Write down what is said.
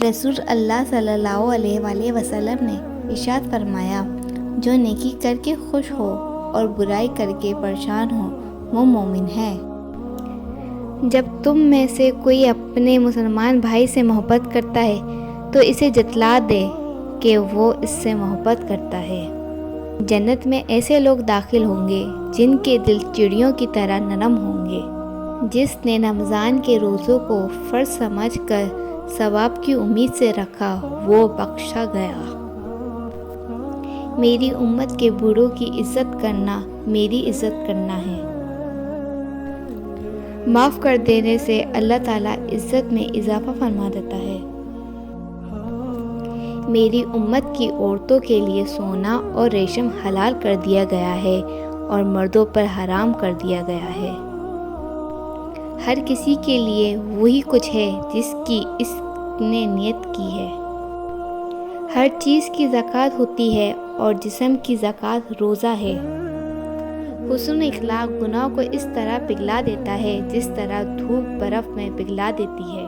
رسول اللہ صلی اللہ علیہ وآلہ وسلم نے ارشاد فرمایا، جو نیکی کر کے خوش ہو اور برائی کر کے پریشان ہو وہ مومن ہے۔ جب تم میں سے کوئی اپنے مسلمان بھائی سے محبت کرتا ہے تو اسے جتلا دے کہ وہ اس سے محبت کرتا ہے۔ جنت میں ایسے لوگ داخل ہوں گے جن کے دل چڑیوں کی طرح نرم ہوں گے۔ جس نے رمضان کے روزوں کو فرض سمجھ کر ثواب کی امید سے رکھا وہ بخشا گیا۔ میری امت کے بوڑھوں کی عزت کرنا میری عزت کرنا ہے۔ معاف کر دینے سے اللہ تعالیٰ عزت میں اضافہ فرما دیتا ہے۔ میری امت کی عورتوں کے لیے سونا اور ریشم حلال کر دیا گیا ہے اور مردوں پر حرام کر دیا گیا ہے۔ ہر کسی کے لیے وہی کچھ ہے جس کی اس نے نیت کی ہے۔ ہر چیز کی زکوٰۃ ہوتی ہے اور جسم کی زکوٰۃ روزہ ہے۔ حسن اخلاق گناہ کو اس طرح پگھلا دیتا ہے جس طرح دھوپ برف میں پگھلا دیتی ہے۔